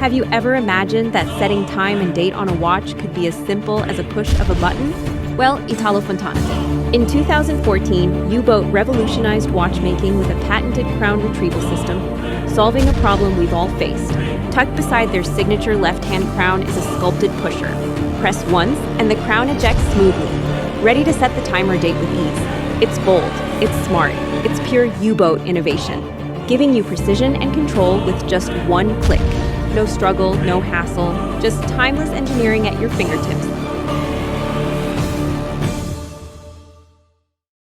Have you ever imagined that setting time and date on a watch could be as simple as a push of a button? Well, Italo Fontana did. In 2014, U-Boat revolutionized watchmaking with a patented crown retrieval system, solving a problem we've all faced. Tucked beside their signature left-hand crown is a sculpted pusher. Press once, and the crown ejects smoothly, ready to set the time or date with ease. It's bold, it's smart, it's pure U-Boat innovation, giving you precision and control with just one click. No struggle, no hassle, just timeless engineering at your fingertips.